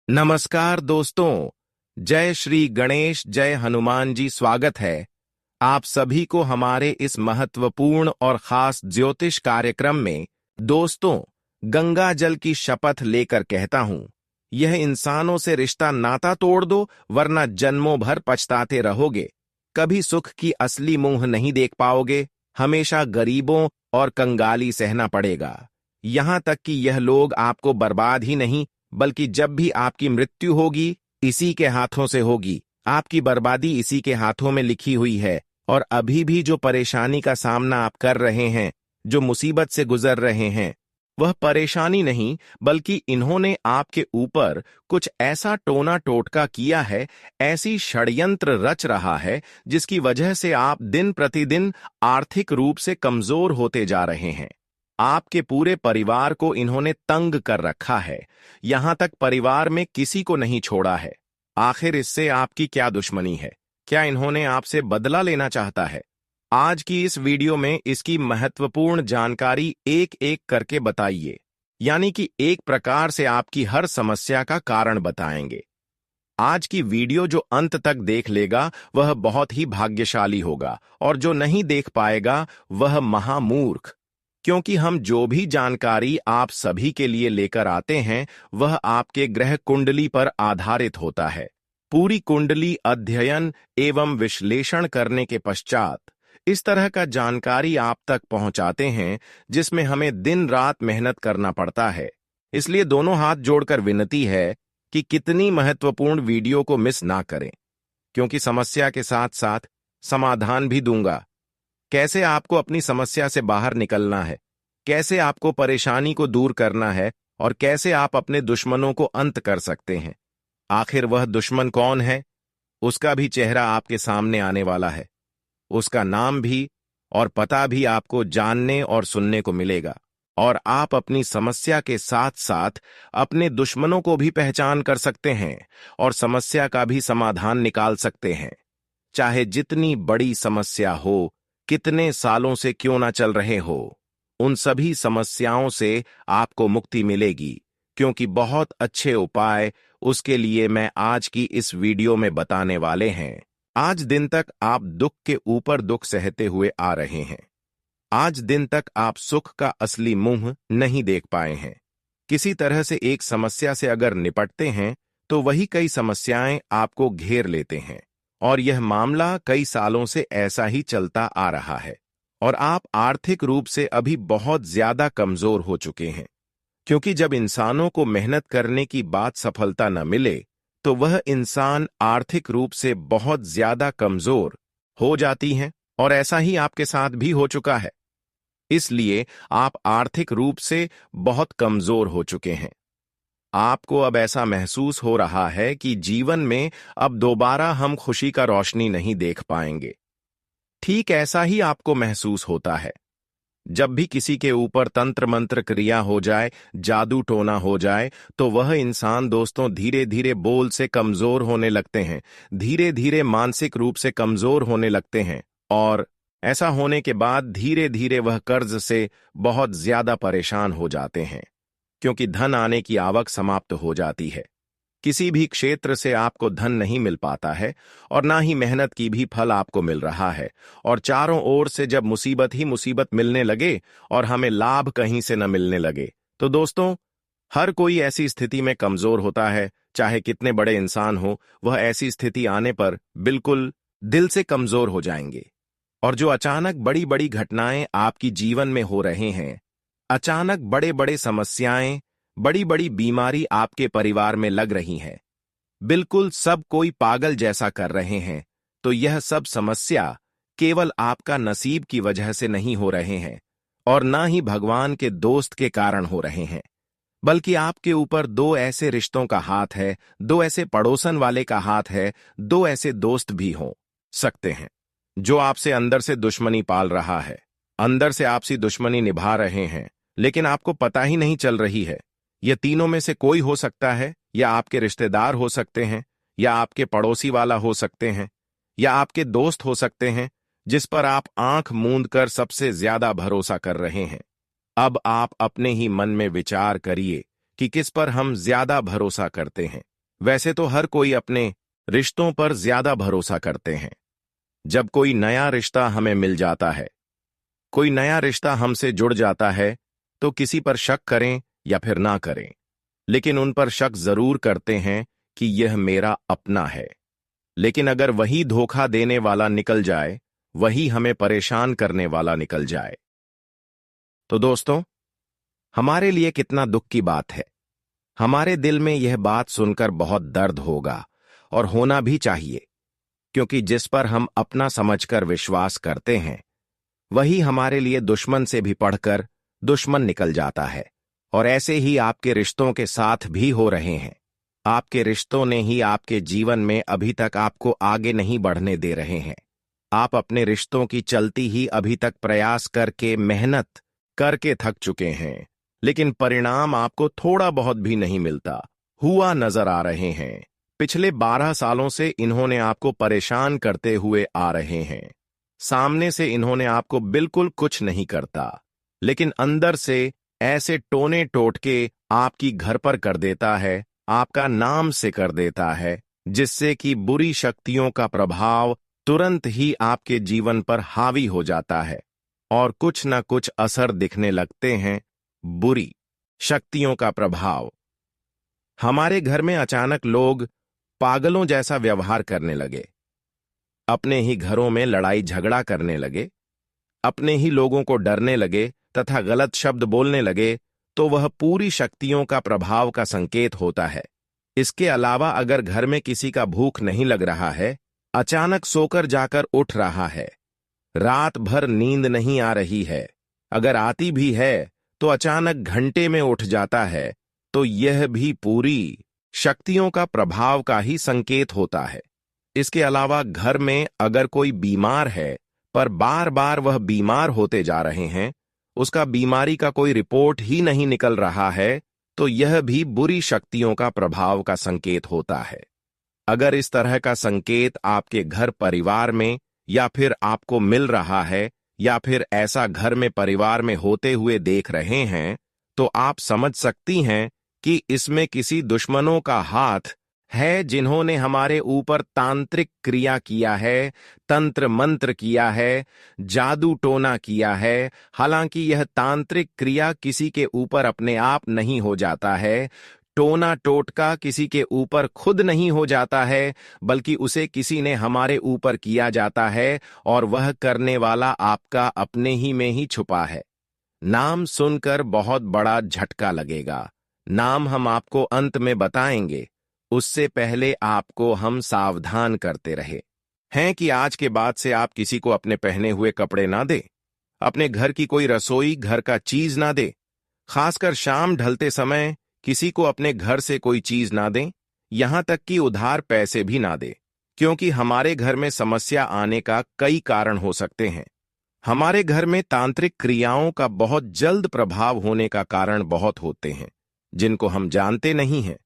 नमस्कार दोस्तों। जय श्री गणेश, जय हनुमान जी। स्वागत है आप सभी को हमारे इस महत्वपूर्ण और खास ज्योतिष कार्यक्रम में। दोस्तों, गंगा जल की शपथ लेकर कहता हूं, यह इंसानों से रिश्ता नाता तोड़ दो, वरना जन्मों भर पछताते रहोगे। कभी सुख की असली मुंह नहीं देख पाओगे, हमेशा गरीबों और कंगाली सहना पड़ेगा। यहां तक कि यह लोग आपको बर्बाद ही नहीं, बल्कि जब भी आपकी मृत्यु होगी, इसी के हाथों से होगी। आपकी बर्बादी इसी के हाथों में लिखी हुई है। और अभी भी जो परेशानी का सामना आप कर रहे हैं, जो मुसीबत से गुजर रहे हैं, वह परेशानी नहीं, बल्कि इन्होंने आपके ऊपर कुछ ऐसा टोना टोटका किया है, ऐसी षड्यंत्र रच रहा है, जिसकी वजह से आप दिन प्रतिदिन आर्थिक रूप से कमजोर होते जा रहे हैं। आपके पूरे परिवार को इन्होंने तंग कर रखा है, यहां तक परिवार में किसी को नहीं छोड़ा है। आखिर इससे आपकी क्या दुश्मनी है? क्या इन्होंने आपसे बदला लेना चाहता है? आज की इस वीडियो में इसकी महत्वपूर्ण जानकारी एक एक करके बताइए, यानी कि एक प्रकार से आपकी हर समस्या का कारण बताएंगे। आज की वीडियो जो अंत तक देख लेगा वह बहुत ही भाग्यशाली होगा, और जो नहीं देख पाएगा वह महामूर्ख। क्योंकि हम जो भी जानकारी आप सभी के लिए लेकर आते हैं, वह आपके ग्रह कुंडली पर आधारित होता है। पूरी कुंडली अध्ययन एवं विश्लेषण करने के पश्चात इस तरह का जानकारी आप तक पहुंचाते हैं, जिसमें हमें दिन रात मेहनत करना पड़ता है। इसलिए दोनों हाथ जोड़कर विनती है कि कितनी महत्वपूर्ण वीडियो को मिस ना करें, क्योंकि समस्या के साथ साथ समाधान भी दूंगा। कैसे आपको अपनी समस्या से बाहर निकलना है, कैसे आपको परेशानी को दूर करना है, और कैसे आप अपने दुश्मनों को अंत कर सकते हैं। आखिर वह दुश्मन कौन है, उसका भी चेहरा आपके सामने आने वाला है। उसका नाम भी और पता भी आपको जानने और सुनने को मिलेगा, और आप अपनी समस्या के साथ साथ अपने दुश्मनों को भी पहचान कर सकते हैं और समस्या का भी समाधान निकाल सकते हैं। चाहे जितनी बड़ी समस्या हो, कितने सालों से क्यों ना चल रहे हो, उन सभी समस्याओं से आपको मुक्ति मिलेगी, क्योंकि बहुत अच्छे उपाय उसके लिए मैं आज की इस वीडियो में बताने वाले हैं। आज दिन तक आप दुख के ऊपर दुख सहते हुए आ रहे हैं। आज दिन तक आप सुख का असली मुंह नहीं देख पाए हैं। किसी तरह से एक समस्या से अगर निपटते हैं, तो वही कई समस्याएं आपको घेर लेते हैं, और यह मामला कई सालों से ऐसा ही चलता आ रहा है। और आप आर्थिक रूप से अभी बहुत ज्यादा कमजोर हो चुके हैं, क्योंकि जब इंसानों को मेहनत करने की बात सफलता न मिले, तो वह इंसान आर्थिक रूप से बहुत ज्यादा कमजोर हो जाती हैं, और ऐसा ही आपके साथ भी हो चुका है। इसलिए आप आर्थिक रूप से बहुत कमजोर हो चुके हैं। आपको अब ऐसा महसूस हो रहा है कि जीवन में अब दोबारा हम खुशी का रोशनी नहीं देख पाएंगे। ठीक ऐसा ही आपको महसूस होता है जब भी किसी के ऊपर तंत्र मंत्र क्रिया हो जाए, जादू टोना हो जाए, तो वह इंसान दोस्तों धीरे धीरे बोल से कमजोर होने लगते हैं, धीरे धीरे मानसिक रूप से कमजोर होने लगते हैं, और ऐसा होने के बाद धीरे धीरे वह कर्ज से बहुत ज्यादा परेशान हो जाते हैं, क्योंकि धन आने की आवक समाप्त हो जाती है। किसी भी क्षेत्र से आपको धन नहीं मिल पाता है, और ना ही मेहनत की भी फल आपको मिल रहा है, और चारों ओर से जब मुसीबत ही मुसीबत मिलने लगे और हमें लाभ कहीं से न मिलने लगे, तो दोस्तों हर कोई ऐसी स्थिति में कमजोर होता है। चाहे कितने बड़े इंसान हो, वह ऐसी स्थिति आने पर बिल्कुल दिल से कमजोर हो जाएंगे। और जो अचानक बड़ी बड़ी घटनाएं आपकी जीवन में हो रहे हैं, अचानक बड़े बड़े समस्याएं, बड़ी बड़ी बीमारी आपके परिवार में लग रही हैं, बिल्कुल सब कोई पागल जैसा कर रहे हैं, तो यह सब समस्या केवल आपका नसीब की वजह से नहीं हो रहे हैं, और ना ही भगवान के दोस्त के कारण हो रहे हैं, बल्कि आपके ऊपर दो ऐसे रिश्तों का हाथ है, दो ऐसे पड़ोसन वाले का हाथ है, दो ऐसे दोस्त भी हो सकते हैं जो आपसे अंदर से दुश्मनी पाल रहा है, अंदर से आपसी दुश्मनी निभा रहे हैं, लेकिन आपको पता ही नहीं चल रही है। यह तीनों में से कोई हो सकता है, या आपके रिश्तेदार हो सकते हैं, या आपके पड़ोसी वाला हो सकते हैं, या आपके दोस्त हो सकते हैं, जिस पर आप आंख मूंद कर सबसे ज्यादा भरोसा कर रहे हैं। अब आप अपने ही मन में विचार करिए कि किस पर हम ज्यादा भरोसा करते हैं। वैसे तो हर कोई अपने रिश्तों पर ज्यादा भरोसा करते हैं। जब कोई नया रिश्ता हमें मिल जाता है, कोई नया रिश्ता हमसे जुड़ जाता है, तो किसी पर शक करें या फिर ना करें, लेकिन उन पर शक जरूर करते हैं कि यह मेरा अपना है। लेकिन अगर वही धोखा देने वाला निकल जाए, वही हमें परेशान करने वाला निकल जाए, तो दोस्तों, हमारे लिए कितना दुख की बात है। हमारे दिल में यह बात सुनकर बहुत दर्द होगा, और होना भी चाहिए, क्योंकि जिस पर हम अपना समझकर विश्वास करते हैं, वही हमारे लिए दुश्मन से भी पढ़कर दुश्मन निकल जाता है। और ऐसे ही आपके रिश्तों के साथ भी हो रहे हैं। आपके रिश्तों ने ही आपके जीवन में अभी तक आपको आगे नहीं बढ़ने दे रहे हैं। आप अपने रिश्तों की चलती ही अभी तक प्रयास करके, मेहनत करके थक चुके हैं, लेकिन परिणाम आपको थोड़ा बहुत भी नहीं मिलता हुआ नजर आ रहे हैं। पिछले 12 सालों से इन्होंने आपको परेशान करते हुए आ रहे हैं। सामने से इन्होंने आपको बिल्कुल कुछ नहीं करता, लेकिन अंदर से ऐसे टोने टोटके आपकी घर पर कर देता है, आपका नाम से कर देता है, जिससे कि बुरी शक्तियों का प्रभाव तुरंत ही आपके जीवन पर हावी हो जाता है और कुछ न कुछ असर दिखने लगते हैं। बुरी शक्तियों का प्रभाव। हमारे घर में अचानक लोग पागलों जैसा व्यवहार करने लगे, अपने ही घरों में लड़ाई झगड़ा करने लगे, अपने ही लोगों को डरने लगे तथा गलत शब्द बोलने लगे, तो वह पूरी शक्तियों का प्रभाव का संकेत होता है। इसके अलावा अगर घर में किसी का भूख नहीं लग रहा है, अचानक सोकर जाकर उठ रहा है, रात भर नींद नहीं आ रही है, अगर आती भी है तो अचानक घंटे में उठ जाता है, तो यह भी पूरी शक्तियों का प्रभाव का ही संकेत होता है। इसके अलावा घर में अगर कोई बीमार है, पर बार बार वह बीमार होते जा रहे हैं, उसका बीमारी का कोई रिपोर्ट ही नहीं निकल रहा है, तो यह भी बुरी शक्तियों का प्रभाव का संकेत होता है। अगर इस तरह का संकेत आपके घर परिवार में या फिर आपको मिल रहा है, या फिर ऐसा घर में परिवार में होते हुए देख रहे हैं, तो आप समझ सकती हैं कि इसमें किसी दुश्मनों का हाथ है, जिन्होंने हमारे ऊपर तांत्रिक क्रिया किया है, तंत्र मंत्र किया है, जादू टोना किया है। हालांकि यह तांत्रिक क्रिया किसी के ऊपर अपने आप नहीं हो जाता है, टोना टोटका किसी के ऊपर खुद नहीं हो जाता है, बल्कि उसे किसी ने हमारे ऊपर किया जाता है, और वह करने वाला आपका अपने ही में ही छुपा है। नाम सुनकर बहुत बड़ा झटका लगेगा। नाम हम आपको अंत में बताएंगे, उससे पहले आपको हम सावधान करते रहे हैं कि आज के बाद से आप किसी को अपने पहने हुए कपड़े ना दें, अपने घर की कोई रसोई, घर का चीज ना दें, खासकर शाम ढलते समय किसी को अपने घर से कोई चीज ना दें, यहां तक कि उधार पैसे भी ना दें, क्योंकि हमारे घर में समस्या आने का कई कारण हो सकते हैं। हमारे घर में तांत्रिक क्रियाओं का बहुत जल्द प्रभाव होने का कारण बहुत होते हैं, जिनको हम जानते नहीं हैं।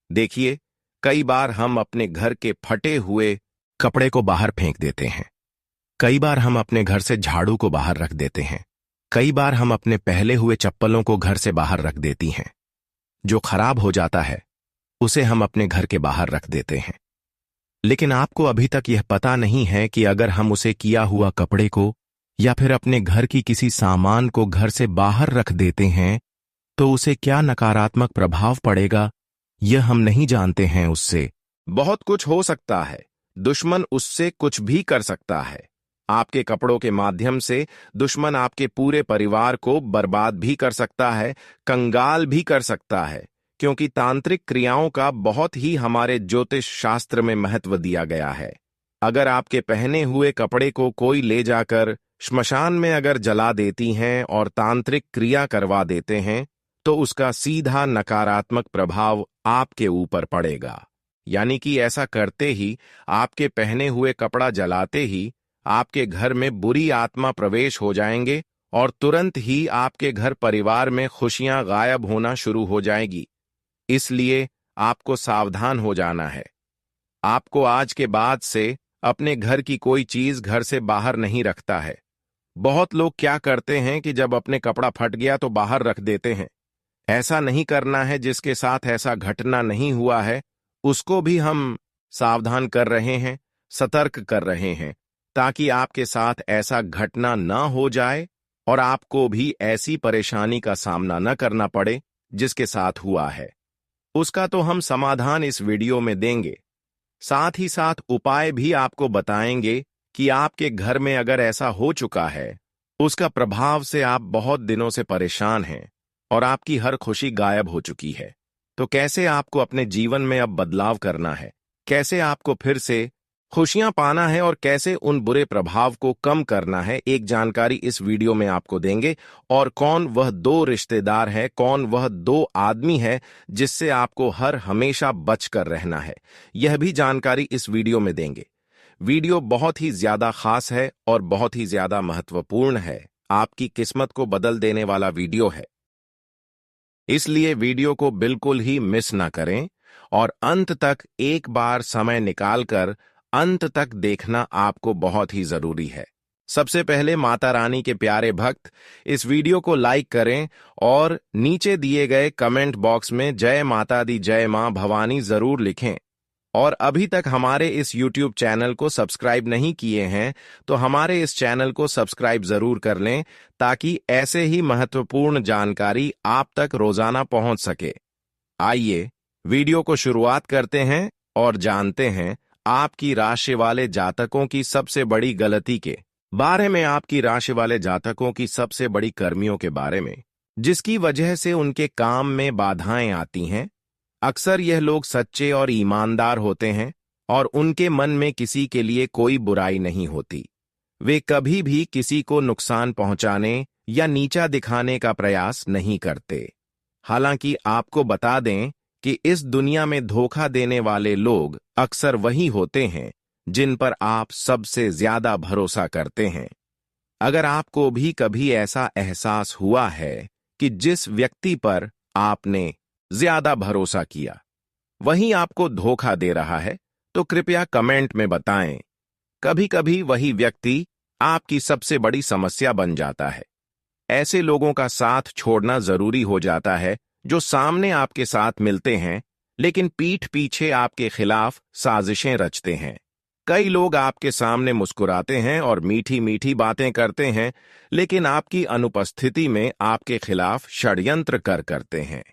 देखिए, कई बार हम अपने घर के फटे हुए कपड़े को बाहर फेंक देते हैं, कई बार हम अपने घर से झाड़ू को बाहर रख देते हैं, कई बार हम अपने पहले हुए चप्पलों को घर से बाहर रख देती हैं। जो खराब हो जाता है उसे हम अपने घर के बाहर रख देते हैं, लेकिन आपको अभी तक यह पता नहीं है कि अगर हम उसे किया हुआ कपड़े को या फिर अपने घर की किसी सामान को घर से बाहर रख देते हैं, तो उसे क्या नकारात्मक प्रभाव पड़ेगा, यह हम नहीं जानते हैं। उससे बहुत कुछ हो सकता है, दुश्मन उससे कुछ भी कर सकता है। आपके कपड़ों के माध्यम से दुश्मन आपके पूरे परिवार को बर्बाद भी कर सकता है, कंगाल भी कर सकता है, क्योंकि तांत्रिक क्रियाओं का बहुत ही हमारे ज्योतिष शास्त्र में महत्व दिया गया है। अगर आपके पहने हुए कपड़े को कोई ले जाकर श्मशान में अगर जला देती हैं और तांत्रिक क्रिया करवा देते हैं, तो उसका सीधा नकारात्मक प्रभाव आपके ऊपर पड़ेगा। यानी कि ऐसा करते ही, आपके पहने हुए कपड़ा जलाते ही आपके घर में बुरी आत्मा प्रवेश हो जाएंगे और तुरंत ही आपके घर परिवार में खुशियां गायब होना शुरू हो जाएगी। इसलिए आपको सावधान हो जाना है। आपको आज के बाद से अपने घर की कोई चीज घर से बाहर नहीं रखता है। बहुत लोग क्या करते हैं कि जब अपने कपड़ा फट गया तो बाहर रख देते हैं। ऐसा नहीं करना है। जिसके साथ ऐसा घटना नहीं हुआ है उसको भी हम सावधान कर रहे हैं, सतर्क कर रहे हैं, ताकि आपके साथ ऐसा घटना ना हो जाए और आपको भी ऐसी परेशानी का सामना न करना पड़े जिसके साथ हुआ है। उसका तो हम समाधान इस वीडियो में देंगे। साथ ही साथ उपाय भी आपको बताएंगे कि आपके घर में अगर ऐसा हो चुका है, उसका प्रभाव से आप बहुत दिनों से परेशान हैं और आपकी हर खुशी गायब हो चुकी है, तो कैसे आपको अपने जीवन में अब बदलाव करना है, कैसे आपको फिर से खुशियां पाना है और कैसे उन बुरे प्रभाव को कम करना है, एक जानकारी इस वीडियो में आपको देंगे। और कौन वह 2 रिश्तेदार है, कौन वह 2 आदमी है जिससे आपको हर हमेशा बचकर रहना है, यह भी जानकारी इस वीडियो में देंगे। वीडियो बहुत ही ज्यादा खास है और बहुत ही ज्यादा महत्वपूर्ण है, आपकी किस्मत को बदल देने वाला वीडियो है, इसलिए वीडियो को बिल्कुल ही मिस ना करें और अंत तक एक बार समय निकालकर अंत तक देखना आपको बहुत ही जरूरी है। सबसे पहले माता रानी के प्यारे भक्त इस वीडियो को लाइक करें और नीचे दिए गए कमेंट बॉक्स में जय माता दी, जय मां भवानी जरूर लिखें। और अभी तक हमारे इस YouTube चैनल को सब्सक्राइब नहीं किए हैं तो हमारे इस चैनल को सब्सक्राइब जरूर कर लें, ताकि ऐसे ही महत्वपूर्ण जानकारी आप तक रोजाना पहुंच सके। आइए वीडियो को शुरुआत करते हैं और जानते हैं आपकी राशि वाले जातकों की सबसे बड़ी गलती के बारे में, आपकी राशि वाले जातकों की सबसे बड़ी कर्मियों के बारे में, जिसकी वजह से उनके काम में बाधाएं आती हैं। अक्सर यह लोग सच्चे और ईमानदार होते हैं और उनके मन में किसी के लिए कोई बुराई नहीं होती। वे कभी भी किसी को नुकसान पहुंचाने या नीचा दिखाने का प्रयास नहीं करते। हालांकि आपको बता दें कि इस दुनिया में धोखा देने वाले लोग अक्सर वही होते हैं जिन पर आप सबसे ज्यादा भरोसा करते हैं। अगर आपको भी कभी ऐसा एहसास हुआ है कि जिस व्यक्ति पर आपने ज्यादा भरोसा किया वही आपको धोखा दे रहा है, तो कृपया कमेंट में बताएं। कभी कभी वही व्यक्ति आपकी सबसे बड़ी समस्या बन जाता है। ऐसे लोगों का साथ छोड़ना जरूरी हो जाता है जो सामने आपके साथ मिलते हैं लेकिन पीठ पीछे आपके खिलाफ साजिशें रचते हैं। कई लोग आपके सामने मुस्कुराते हैं और मीठी मीठी बातें करते हैं, लेकिन आपकी अनुपस्थिति में आपके खिलाफ षड्यंत्र करते हैं।